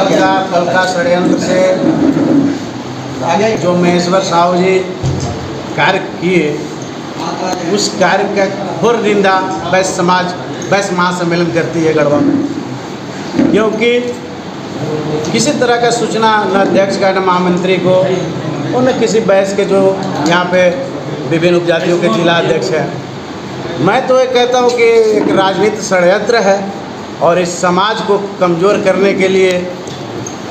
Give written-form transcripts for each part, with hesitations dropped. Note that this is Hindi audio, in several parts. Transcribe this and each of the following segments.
कल का षड्यंत्र से जो महेश्वर साहू जी कार्य किए, उस कार्य का घोर निंदा वैश्य समाज वैश्य महासम्मेलन करती है गढ़वा में। क्योंकि किसी तरह का सूचना न अध्यक्ष का न महामंत्री को और न किसी वैश्य के जो यहाँ पे विभिन्न उपजातियों के जिला अध्यक्ष हैं। मैं तो ये कहता हूँ कि एक राजनीतिक षड्यंत्र है और इस समाज को कमज़ोर करने के लिए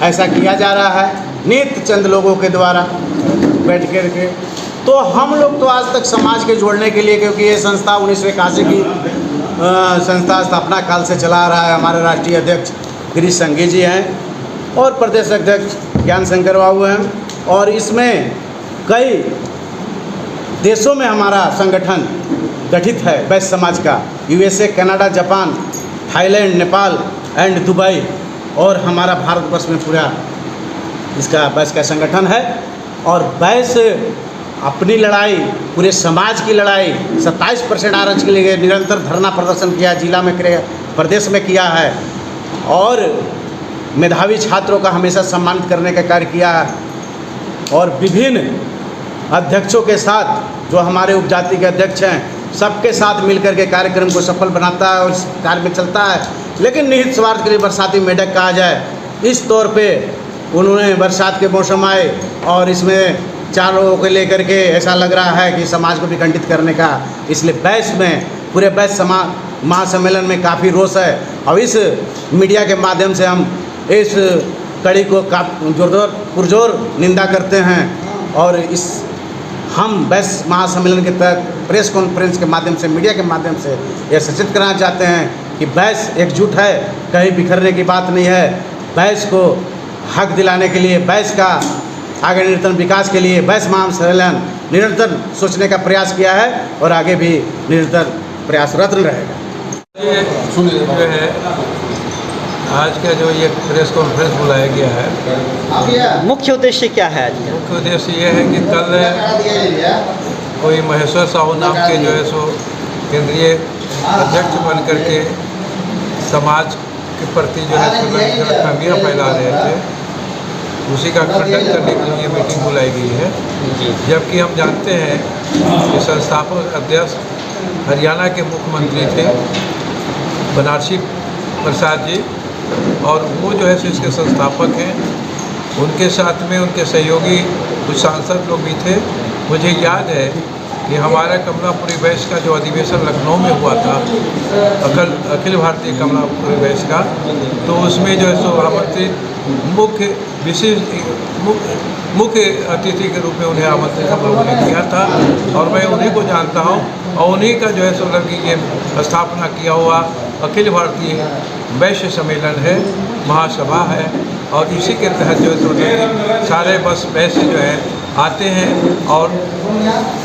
ऐसा किया जा रहा है नित्य चंद लोगों के द्वारा बैठ कर के। तो हम लोग तो आज तक समाज के जोड़ने के लिए, क्योंकि ये संस्था 1981 की संस्था स्थापना काल से चला रहा है। हमारे राष्ट्रीय अध्यक्ष गिरीश संघी जी हैं और प्रदेश अध्यक्ष ज्ञान शंकर बाबू हैं, और इसमें कई देशों में हमारा संगठन गठित है वैश्य समाज का। USA, Canada, Japan, Thailand, Nepal and Dubai, और हमारा भारतवर्ष में पूरा इसका वैश्य का संगठन है। और वैश्य अपनी लड़ाई, पूरे समाज की लड़ाई 27% आरक्षण के लिए निरंतर धरना प्रदर्शन किया, जिला में प्रदेश में किया है, और मेधावी छात्रों का हमेशा सम्मानित करने का कार्य किया है। और विभिन्न अध्यक्षों के साथ, जो हमारे उपजाति के अध्यक्ष हैं, सबके साथ मिलकर के कार्यक्रम को सफल बनाता है और इस कार्य में चलता है। लेकिन निहित स्वार्थ के लिए बरसाती मेढक कहा जाए, इस तौर पे उन्होंने बरसात के मौसम आए और इसमें 4 लोगों को लेकर के ऐसा लग रहा है कि समाज को विखंडित करने का। इसलिए वैश्य में, पूरे वैश्य महासम्मेलन में काफ़ी रोष है, और इस मीडिया के माध्यम से हम इस कड़ी को पुरजोर निंदा करते हैं। और इस हम वैश्य महासम्मेलन के तहत प्रेस कॉन्फ्रेंस के माध्यम से, मीडिया के माध्यम से यह सूचित करना चाहते हैं कि वैश्य एकजुट है, कहीं बिखरने की बात नहीं है। वैश्य को हक दिलाने के लिए, वैश्य का आगे निरंतर विकास के लिए वैश्य महासम्मेलन निरंतर सोचने का प्रयास किया है और आगे भी निरंतर प्रयासरत रहेगा। ये जो है आज का जो ये प्रेस कॉन्फ्रेंस बुलाया गया है, मुख्य उद्देश्य क्या है आज का? मुख्य उद्देश्य ये है कि कल कोई महेश्वर साहू नाम के जो है सो केंद्रीय अध्यक्ष बन करके समाज के प्रति जो है गलतफहमियाँ फैला रहे थे, उसी का खंडन करने के लिए मीटिंग बुलाई गई है। जबकि हम जानते हैं कि संस्थापक अध्यक्ष हरियाणा के मुख्यमंत्री थे बनारसी प्रसाद जी, और वो जो है इसके संस्थापक हैं। उनके साथ में उनके सहयोगी कुछ सांसद लोग भी थे। मुझे याद है कि हमारा कमलापुरी वैश्य का जो अधिवेशन लखनऊ में हुआ था, अखिल भारतीय कमलापुरी वैश्य का, तो उसमें जो है सो आमंत्रित मुख्य अतिथि के रूप में उन्हें आमंत्रित हम लोगों ने किया था, और मैं उन्हीं को जानता हूँ, और उन्हीं का जो है सो कि ये स्थापना किया हुआ अखिल भारतीय वैश्य सम्मेलन है, महासभा है, और इसी के तहत जो है सारे बस वैश्य जो है आते हैं और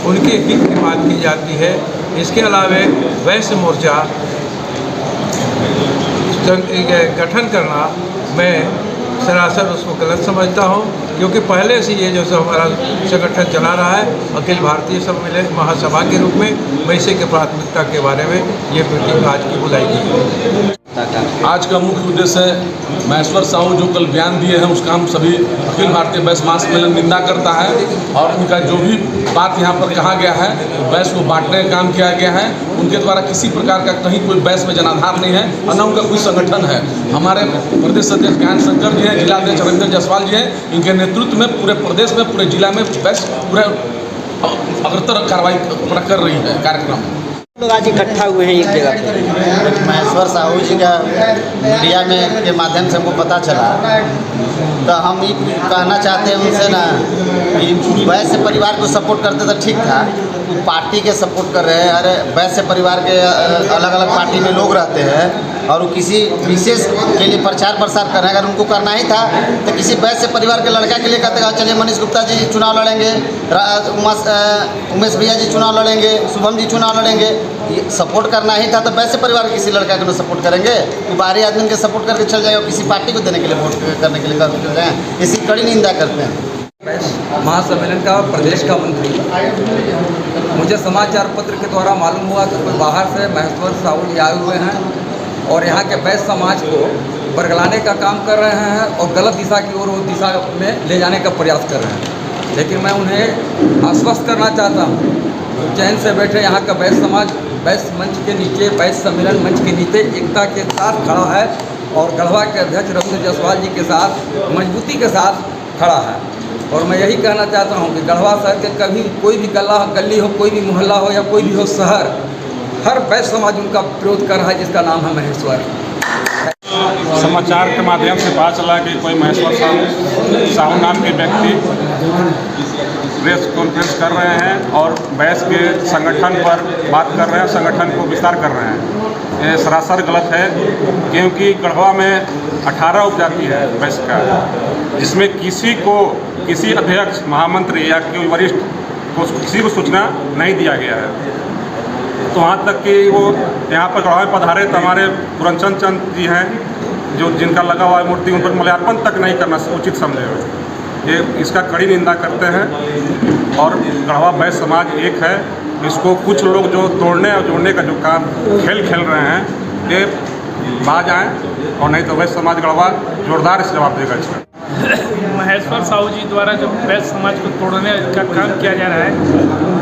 उनके हित की बात की जाती है। इसके अलावा वैश्य मोर्चा गठन करना मैं सरासर उसको गलत समझता हूँ, क्योंकि पहले से ये जो हमारा संगठन चला रहा है अखिल भारतीय सम्मेलन महासभा के रूप में। मैं इसी के प्राथमिकता के बारे में ये मीटिंग आज की बुलाई गई है। आज का मुख्य उद्देश्य है महेश्वर साहू जो कल बयान दिए हैं, उसका हम सभी अखिल भारतीय वैश्य महासम्मेलन निंदा करता है। और उनका जो भी बात यहाँ पर कहा गया है, वैश्य को बांटने का काम किया गया है। उनके द्वारा किसी प्रकार का कहीं कोई वैश्य में जनाधार नहीं है और न उनका कोई संगठन है। हमारे प्रदेश अध्यक्ष ज्ञान शंकर जी हैं, जिला अध्यक्ष रविंद्र जायसवाल जी हैं, इनके नेतृत्व में पूरे प्रदेश में, पूरे जिला में वैश्य पूरे अग्रतर कार्रवाई कर रही है कार्यक्रम। लोग आज इकट्ठा हुए हैं एक जगह पे। महेश्वर साहू जी का मीडिया में के माध्यम से हमको पता चला, तो हम ये कहना चाहते हैं उनसे ना कि वैश्य परिवार को सपोर्ट करते तो ठीक था, पार्टी के सपोर्ट कर रहे हैं। अरे वैश्य परिवार के अलग अलग पार्टी में लोग रहते हैं और वो किसी विशेष के लिए प्रचार प्रसार कर रहे हैं। अगर उनको करना ही था तो किसी वैश्य परिवार के लड़का के लिए कहते हैं चलिए मनीष गुप्ता जी चुनाव लड़ेंगे, उमेश भैया जी चुनाव लड़ेंगे, शुभम जी चुनाव लड़ेंगे। ये सपोर्ट करना ही था तो वैश्य परिवार के किसी लड़का को सपोर्ट करेंगे? तो बाहरी आदमी के सपोर्ट करके चल जाएगा, किसी पार्टी को देने के लिए वोट करने के लिए कर रहे हैं। इसी कड़ी निंदा करते हैं। महासम्मेलन का प्रदेश का मंत्री, मुझे समाचार पत्र के द्वारा मालूम हुआ कि कोई बाहर से महेश्वर साहू जी आए हुए हैं और यहाँ के वैश्य समाज को बरगलाने का काम कर रहे हैं और गलत दिशा की ओर वो दिशा में ले जाने का प्रयास कर रहे हैं। लेकिन मैं उन्हें आश्वस्त करना चाहता हूँ, चैन से बैठे यहाँ का बैस समाज बैस मंच के नीचे, बैस सम्मेलन मंच के नीचे एकता के साथ खड़ा है और गढ़वा के अध्यक्ष रविंद्र जायसवाल जी के साथ मजबूती के साथ खड़ा है। और मैं यही कहना चाहता हूँ कि गढ़वा शहर के कभी कोई भी गली हो, कोई भी मोहल्ला हो या कोई भी हो शहर, हर बैस समाज उनका विरोध कर रहा है, जिसका नाम है महेश्वर। समाचार के माध्यम से पता चला कि कोई महेश्वर साहू नाम के व्यक्ति प्रेस कॉन्फ्रेंस कर रहे हैं और बैस के संगठन पर बात कर रहे हैं, संगठन को विस्तार कर रहे हैं। ये सरासर गलत है, क्योंकि गढ़वा में 18 उपजाति है बैस का, जिसमें किसी अध्यक्ष, महामंत्री या कोई वरिष्ठ को किसी को सूचना नहीं दिया गया है। तो वहाँ तक कि वो यहाँ पर गढ़वा में पधारे तो हमारे पुरनचंद चंद जी हैं, जो जिनका लगा हुआ है मूर्ति, उन पर माल्यार्पण तक नहीं करना उचित समझे हुए। ये इसका कड़ी निंदा करते हैं और गढ़वा बैस समाज एक है। इसको कुछ लोग जो तोड़ने और जोड़ने का जो काम खेल रहे हैं, ये बाज आएँ, और नहीं तो बैस समाज गढ़वा जोरदार से जवाब देगा इसका। महेश्वर साहू जी द्वारा जो बैस समाज को तोड़ने का काम किया जा रहा है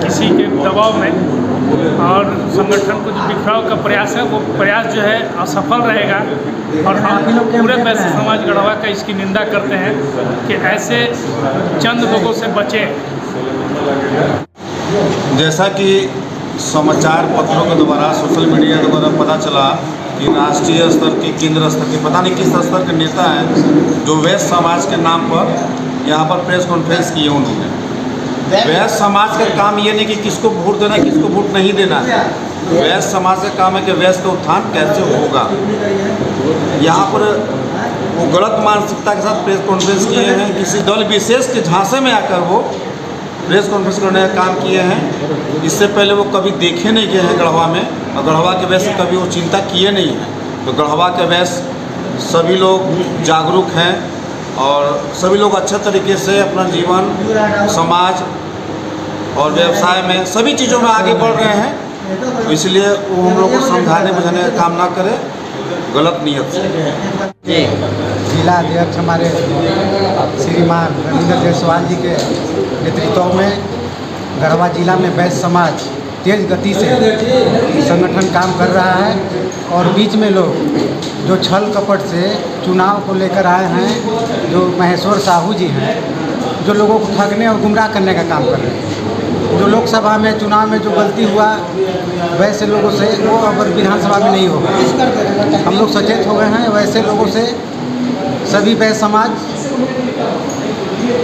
किसी के दबाव में, और संगठन को जो बिखराव का प्रयास है, वो प्रयास जो है असफल रहेगा। और हम पूरे बैस समाज गढ़वा का इसकी निंदा करते हैं कि ऐसे चंद लोगों से बचें। जैसा कि समाचार पत्रों के द्वारा, सोशल मीडिया के द्वारा पता चला कि राष्ट्रीय स्तर के, केंद्र स्तर के, पता नहीं किस स्तर के नेता हैं जो वैश्य समाज के नाम पर यहाँ पर प्रेस कॉन्फ्रेंस किए उन्होंने। वैश्य समाज का काम ये नहीं कि किसको वोट देना है, किसको वोट नहीं देना है। वैश्य समाज का काम है कि वैश्य का उत्थान कैसे होगा। यहाँ पर वो गलत मानसिकता के साथ प्रेस कॉन्फ्रेंस किए हैं, किसी दल विशेष के झांसे में आकर वो प्रेस कॉन्फ्रेंस करने का काम किए हैं। इससे पहले वो कभी देखे नहीं गए हैं गढ़वा में, और गढ़वा के वैश्य कभी वो चिंता किए नहीं हैं। तो गढ़वा के वैश्य सभी लोग जागरूक हैं और सभी लोग अच्छे तरीके से अपना जीवन, समाज और व्यवसाय में सभी चीज़ों में आगे बढ़ रहे हैं। तो इसलिए वो हम लोग को समझाने बुझाने का काम ना करे गलत नियत से। जिला अध्यक्ष हमारे श्रीमान रविंद्र जायसवाल जी के नेतृत्व में गढ़वा जिला में बैस समाज तेज गति से संगठन काम कर रहा है। और बीच में लोग जो छल कपट से चुनाव को लेकर आए हैं, जो महेश्वर साहू जी हैं, जो लोगों को ठगने और गुमराह करने का काम कर रहे हैं। जो लोकसभा में चुनाव में जो गलती हुआ वैसे लोगों से वो अब विधानसभा में नहीं होगा। हम लोग सचेत हो गए हैं। वैसे लोगों से सभी बैस समाज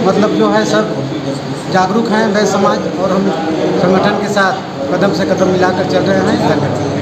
मतलब जो है सब जागरूक हैं बैस समाज, और हम संगठन के साथ कदम से कदम मिलाकर चल रहे हैं। धन्यवाद।